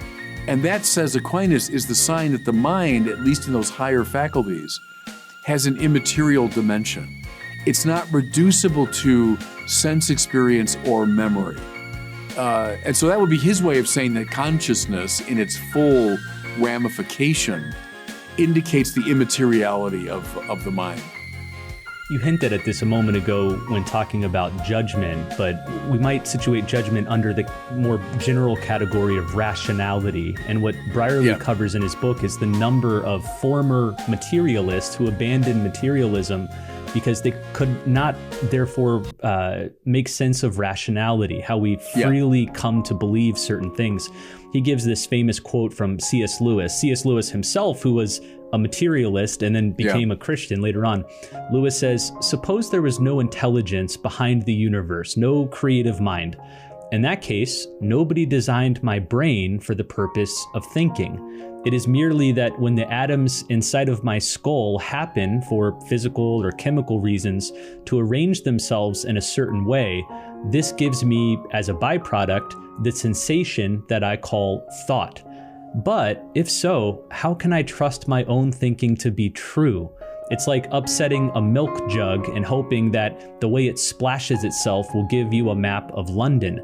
And that, says Aquinas, is the sign that the mind, at least in those higher faculties, has an immaterial dimension. It's not reducible to sense experience or memory. And so that would be his way of saying that consciousness in its full ramification indicates the immateriality of the mind. You hinted at this a moment ago when talking about judgment, but we might situate judgment under the more general category of rationality. And what Brierly covers in his book is the number of former materialists who abandoned materialism because they could not, therefore, make sense of rationality, how we freely come to believe certain things. He gives this famous quote from C.S. Lewis. C.S. Lewis himself, who was a materialist and then became a Christian later on. Lewis says, "Suppose there was no intelligence behind the universe, no creative mind. In that case, nobody designed my brain for the purpose of thinking. It is merely that when the atoms inside of my skull happen, for physical or chemical reasons, to arrange themselves in a certain way, this gives me, as a byproduct, the sensation that I call thought. But if so, how can I trust my own thinking to be true? It's like upsetting a milk jug and hoping that the way it splashes itself will give you a map of London.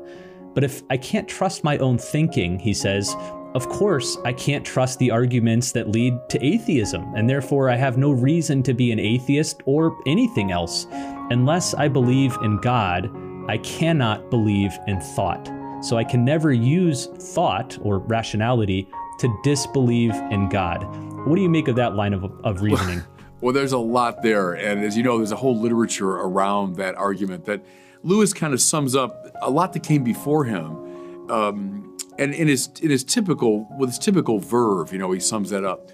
But if I can't trust my own thinking," he says, "of course I can't trust the arguments that lead to atheism, and therefore I have no reason to be an atheist or anything else. Unless I believe in God, I cannot believe in thought. So I can never use thought or rationality to disbelieve in God." What do you make of that line of reasoning? Well, there's a lot there. And as you know, there's a whole literature around that argument that Lewis kind of sums up a lot that came before him. And in his typical verve, he sums that up.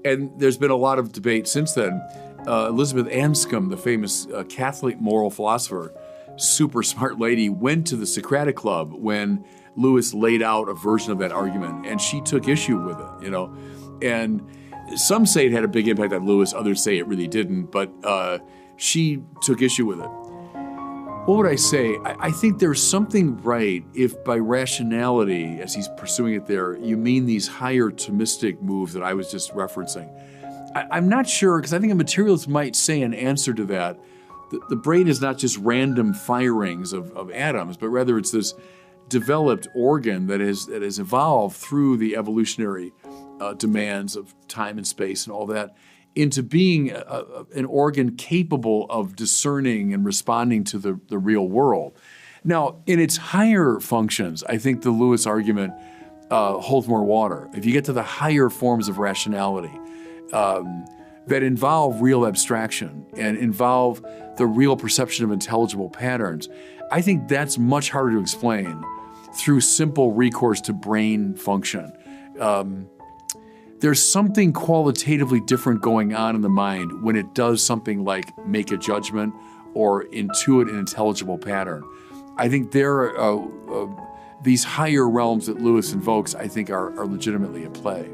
And there's been a lot of debate since then. Elizabeth Anscombe, the famous Catholic moral philosopher, super smart lady, went to the Socratic Club when Lewis laid out a version of that argument, and she took issue with it, And some say it had a big impact on Lewis, others say it really didn't, but she took issue with it. What would I say? I think there's something right if by rationality, as he's pursuing it there, you mean these higher Thomistic moves that I was just referencing. I'm not sure, because I think a materialist might say in answer to that, the brain is not just random firings of atoms, but rather it's this developed organ that has evolved through the evolutionary demands of time and space and all that into being an organ capable of discerning and responding to the real world. Now, in its higher functions, I think the Lewis argument holds more water. If you get to the higher forms of rationality that involve real abstraction and involve the real perception of intelligible patterns, I think that's much harder to explain through simple recourse to brain function. There's something qualitatively different going on in the mind when it does something like make a judgment or intuit an intelligible pattern. I think these higher realms that Lewis invokes, I think, are legitimately at play.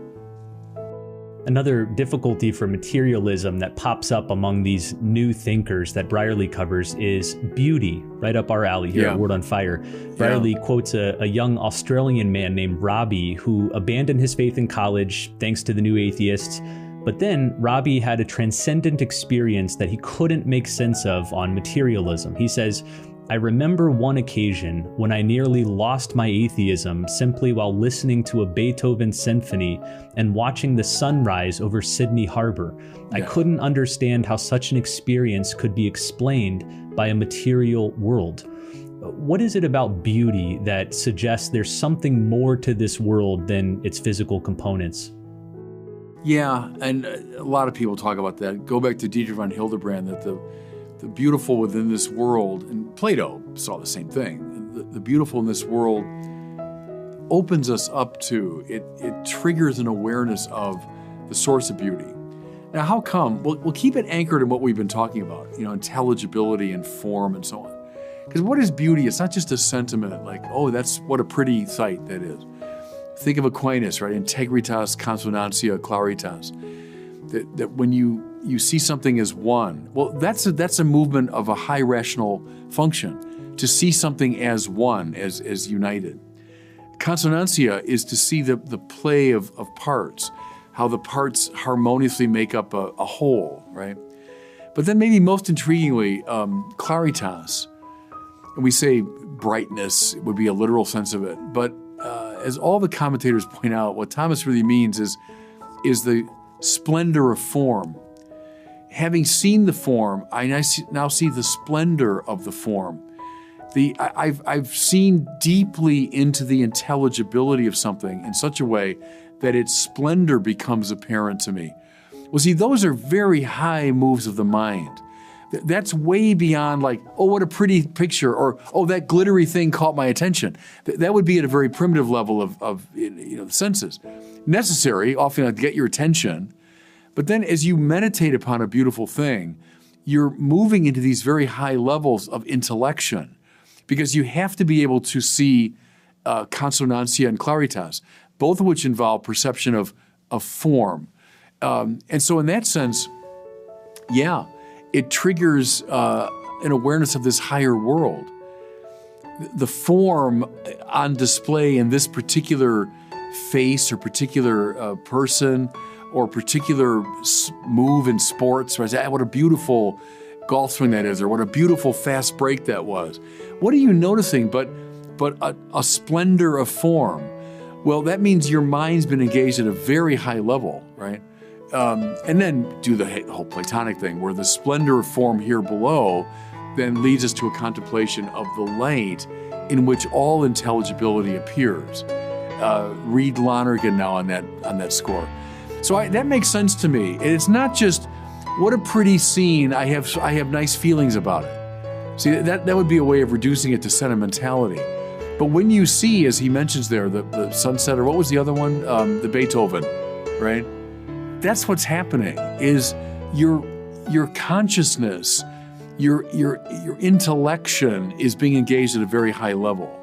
Another difficulty for materialism that pops up among these new thinkers that Brierly covers is beauty, right up our alley here at Word on Fire. Brierly quotes a young Australian man named Robbie who abandoned his faith in college thanks to the new atheists. But then Robbie had a transcendent experience that he couldn't make sense of on materialism. He says, "I remember one occasion when I nearly lost my atheism simply while listening to a Beethoven symphony and watching the sunrise over Sydney Harbor. I couldn't understand how such an experience could be explained by a material world." What is it about beauty that suggests there's something more to this world than its physical components? Yeah, and a lot of people talk about that. Go back to Dietrich von Hildebrand, that the beautiful within this world, and Plato saw the same thing, the beautiful in this world opens us up to, it triggers an awareness of the source of beauty. Now, how come? We'll keep it anchored in what we've been talking about, intelligibility and form and so on. Because what is beauty? It's not just a sentiment like, oh, that's what a pretty sight that is. Think of Aquinas, right? Integritas consonantia claritas. That when you see something as one, well, that's a movement of a high rational function, to see something as one, as united. Consonantia is to see the play of parts, how the parts harmoniously make up a whole, right? But then maybe most intriguingly, claritas, and we say brightness would be a literal sense of it, but as all the commentators point out, what Thomas really means is the splendor of form. Having seen the form, I now see the splendor of the form. I've seen deeply into the intelligibility of something in such a way that its splendor becomes apparent to me. Well, see, those are very high moves of the mind. That's way beyond like, oh, what a pretty picture, or, oh, that glittery thing caught my attention. That would be at a very primitive level of the senses. Necessary, often to get your attention, but then as you meditate upon a beautiful thing, you're moving into these very high levels of intellection, because you have to be able to see consonantia and claritas, both of which involve perception of form. And so in that sense, yeah, it triggers an awareness of this higher world. The form on display in this particular face or particular person or particular move in sports, right? What a beautiful golf swing that is, or what a beautiful fast break that was. What are you noticing but a splendor of form? Well, that means your mind's been engaged at a very high level, right? And then do the whole Platonic thing, where the splendor of form here below then leads us to a contemplation of the light in which all intelligibility appears. Read Lonergan now on that score. So that makes sense to me. And it's not just, what a pretty scene, I have nice feelings about it. See, that would be a way of reducing it to sentimentality. But when you see, as he mentions there, the sunset, or what was the other one? The Beethoven, right? That's what's happening, is your consciousness, your intellection is being engaged at a very high level.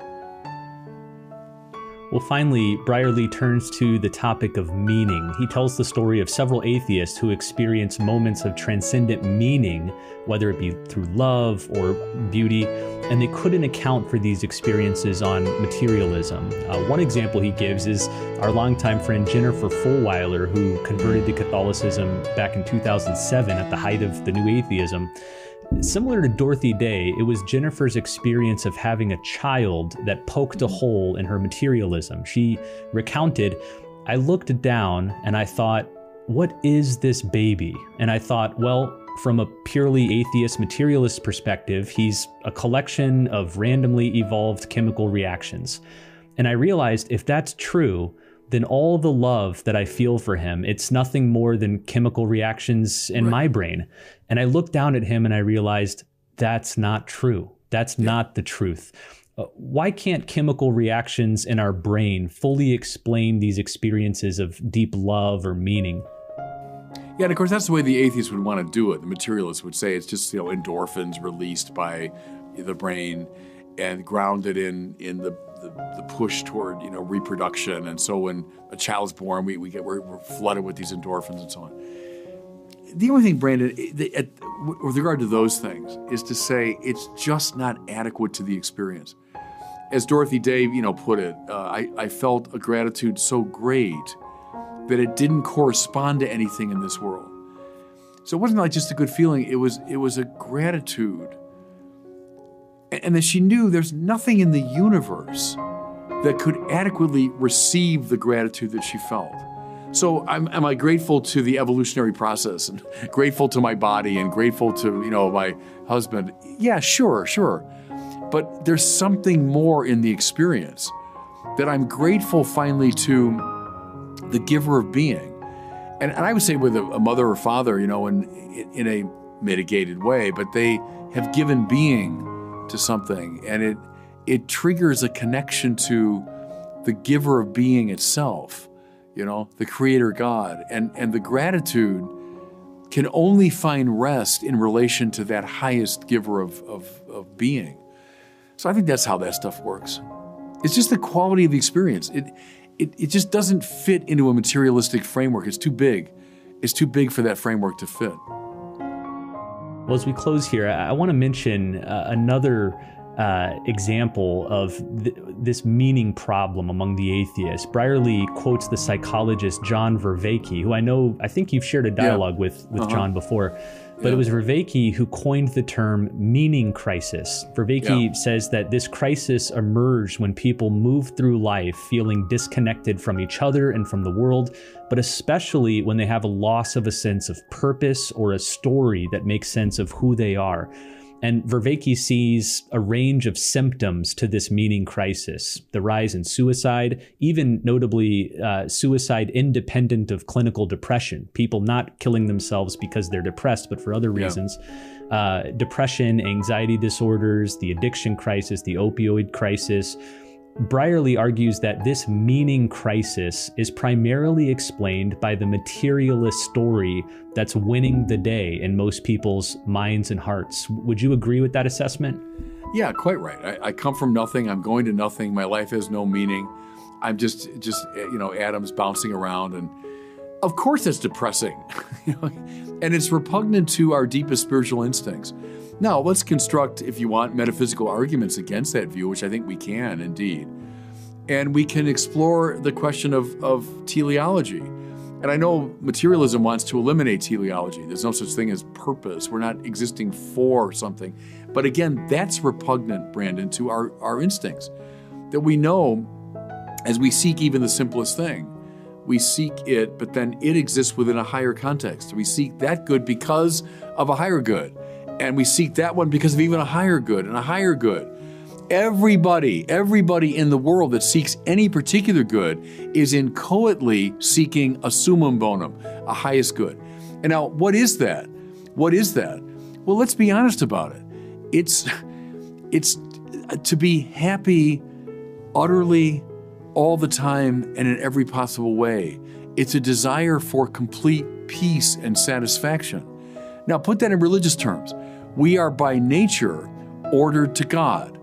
Well, finally, Brierly turns to the topic of meaning. He tells the story of several atheists who experience moments of transcendent meaning, whether it be through love or beauty, and they couldn't account for these experiences on materialism. One example he gives is our longtime friend Jennifer Fulwiler, who converted to Catholicism back in 2007 at the height of the new atheism. Similar to Dorothy Day, it was Jennifer's experience of having a child that poked a hole in her materialism. She recounted, "I looked down and I thought, what is this baby?" And I thought, well, from a purely atheist materialist perspective, he's a collection of randomly evolved chemical reactions. And I realized if that's true, then all the love that I feel for him, it's nothing more than chemical reactions in my brain. And I looked down at him and I realized that's not true. That's not the truth. Why can't chemical reactions in our brain fully explain these experiences of deep love or meaning? Yeah, and of course, that's the way the atheists would want to do it. The materialists would say it's just, endorphins released by the brain and grounded in the push toward, reproduction. And so when a child's born, we're flooded with these endorphins and so on. The only thing, Brandon, with regard to those things, is to say it's just not adequate to the experience. As Dorothy Day, put it, I felt a gratitude so great that it didn't correspond to anything in this world. So it wasn't like just a good feeling, it was a gratitude. And that she knew there's nothing in the universe that could adequately receive the gratitude that she felt. So am I grateful to the evolutionary process and grateful to my body and grateful to, my husband? Yeah, sure. But there's something more in the experience, that I'm grateful finally to the giver of being. And I would say with a mother or father, in a mitigated way, but they have given being to something, and it triggers a connection to the giver of being itself, the creator God. And the gratitude can only find rest in relation to that highest giver of being. So I think that's how that stuff works. It's just the quality of the experience. It just doesn't fit into a materialistic framework. It's too big. It's too big for that framework to fit. Well, as we close here, I want to mention another example of this meaning problem among the atheists. Brierly quotes the psychologist John Vervaeke, who I think you've shared a dialogue with John before, but it was Vervaeke who coined the term meaning crisis. Vervaeke says that this crisis emerged when people move through life feeling disconnected from each other and from the world, but especially when they have a loss of a sense of purpose or a story that makes sense of who they are. And Vervaeke sees a range of symptoms to this meaning crisis: the rise in suicide, even notably suicide independent of clinical depression, people not killing themselves because they're depressed, but for other reasons. Depression, anxiety disorders, the addiction crisis, the opioid crisis. Brierly argues that this meaning crisis is primarily explained by the materialist story that's winning the day in most people's minds and hearts. Would you agree with that assessment? Yeah, quite right. I come from nothing. I'm going to nothing. My life has no meaning. I'm just atoms bouncing around. And of course that's depressing. And it's repugnant to our deepest spiritual instincts. Now, let's construct, if you want, metaphysical arguments against that view, which I think we can indeed. And we can explore the question of teleology. And I know materialism wants to eliminate teleology. There's no such thing as purpose. We're not existing for something. But again, that's repugnant, Brandon, to our instincts. That we know, as we seek even the simplest thing, we seek it, but then it exists within a higher context. We seek that good because of a higher good. And we seek that one because of even a higher good and a higher good. Everybody in the world that seeks any particular good is inchoately seeking a summum bonum, a highest good. And now, what is that? What is that? Well, let's be honest about it. It's to be happy utterly all the time and in every possible way. It's a desire for complete peace and satisfaction. Now, put that in religious terms. We are by nature ordered to God.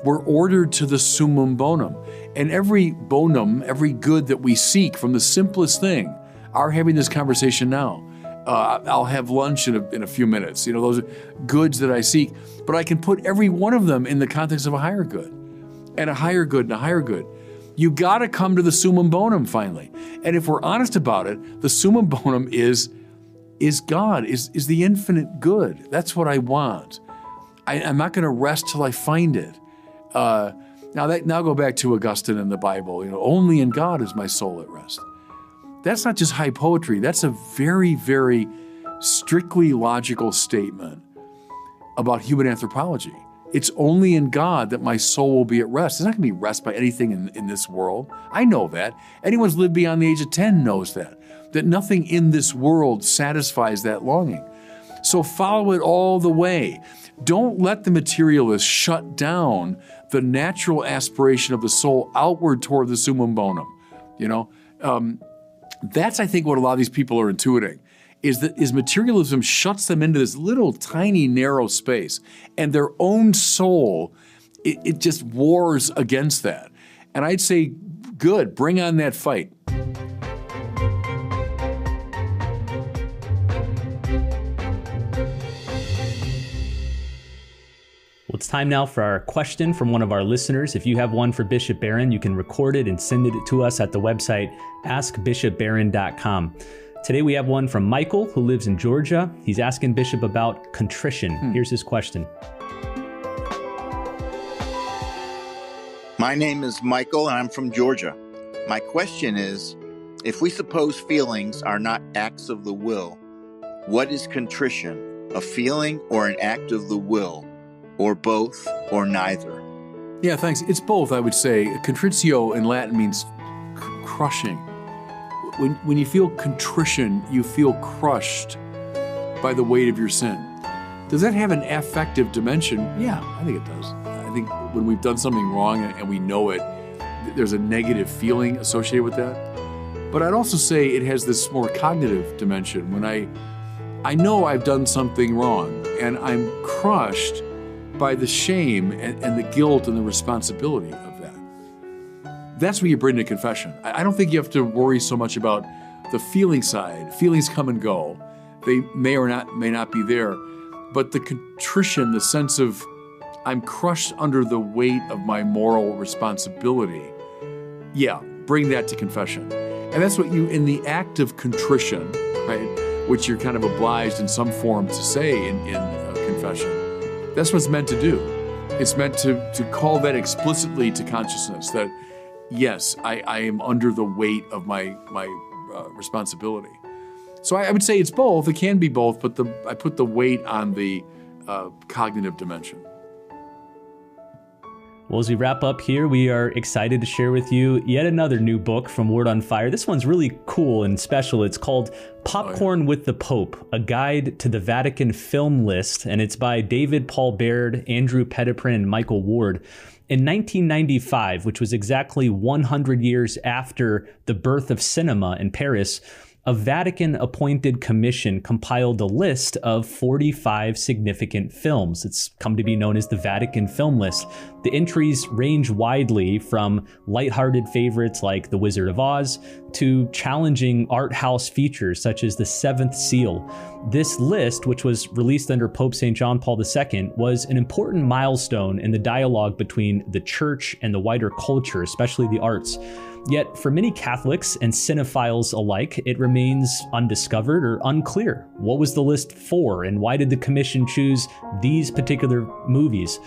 We're ordered to the summum bonum. And every bonum, every good that we seek from the simplest thing, are having this conversation now. I'll have lunch in a few minutes. Those are goods that I seek. But I can put every one of them in the context of a higher good, and a higher good, and a higher good. You got to come to the summum bonum finally. And if we're honest about it, the summum bonum is God, is the infinite good. That's what I want. I'm not going to rest till I find it. Now go back to Augustine in the Bible. Only in God is my soul at rest. That's not just high poetry. That's a very, very strictly logical statement about human anthropology. It's only in God that my soul will be at rest. It's not going to be rest by anything in this world. I know that. Anyone who's lived beyond the age of 10 knows that nothing in this world satisfies that longing. So follow it all the way. Don't let the materialist shut down the natural aspiration of the soul outward toward the summum bonum. That's, I think, what a lot of these people are intuiting, is materialism shuts them into this little tiny narrow space, and their own soul, it just wars against that. And I'd say, good, bring on that fight. Well, it's time now for our question from one of our listeners. If you have one for Bishop Barron, you can record it and send it to us at the website askbishopbarron.com. Today we have one from Michael, who lives in Georgia. He's asking Bishop about contrition. Here's his question. My name is Michael, and I'm from Georgia. My question is, if we suppose feelings are not acts of the will, what is contrition, a feeling or an act of the will, or both, or neither? Yeah, thanks. It's both, I would say. Contritio in Latin means crushing. When you feel contrition, you feel crushed by the weight of your sin. Does that have an affective dimension? Yeah, I think it does. I think when we've done something wrong and we know it, there's a negative feeling associated with that. But I'd also say it has this more cognitive dimension. When I know I've done something wrong and I'm crushed by the shame and the guilt and the responsibility of that. That's what you bring to confession. I don't think you have to worry so much about the feeling side. Feelings come and go. They may not be there. But the contrition, the sense of I'm crushed under the weight of my moral responsibility, yeah, bring that to confession. And that's what you, in the act of contrition, right, which you're kind of obliged in some form to say in confession, that's what it's meant to do. It's meant to call that explicitly to consciousness that, yes, I am under the weight of my responsibility. So I would say it's both. It can be both, but I put the weight on the cognitive dimension. Well, as we wrap up here, we are excited to share with you yet another new book from Word on Fire. This one's really cool and special. It's called Popcorn with the Pope, A Guide to the Vatican Film List, and it's by David Paul Baird, Andrew Petiprin, and Michael Ward. In 1995, which was exactly 100 years after the birth of cinema in Paris, a Vatican-appointed commission compiled a list of 45 significant films. It's come to be known as the Vatican Film List. The entries range widely from lighthearted favorites like The Wizard of Oz to challenging art house features such as The Seventh Seal. This list, which was released under Pope St. John Paul II, was an important milestone in the dialogue between the church and the wider culture, especially the arts. Yet, for many Catholics and cinephiles alike, it remains undiscovered or unclear. What was the list for, and why did the commission choose these particular movies?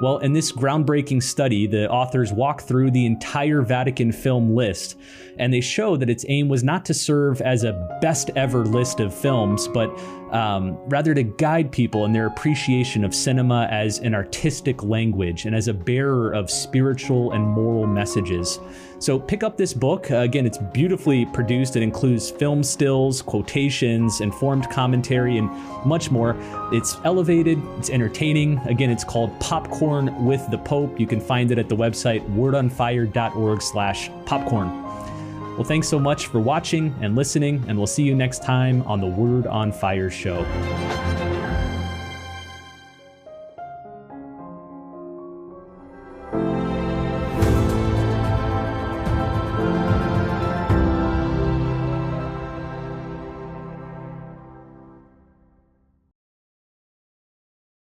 Well, in this groundbreaking study, the authors walk through the entire Vatican film list, and they show that its aim was not to serve as a best ever list of films, but rather to guide people in their appreciation of cinema as an artistic language and as a bearer of spiritual and moral messages. So pick up this book. Again, it's beautifully produced. It includes film stills, quotations, informed commentary, and much more. It's elevated, it's entertaining. Again, it's called Popcorn with the Pope. You can find it at the website wordonfire.org/popcorn. Well, thanks so much for watching and listening, and we'll see you next time on the Word on Fire show.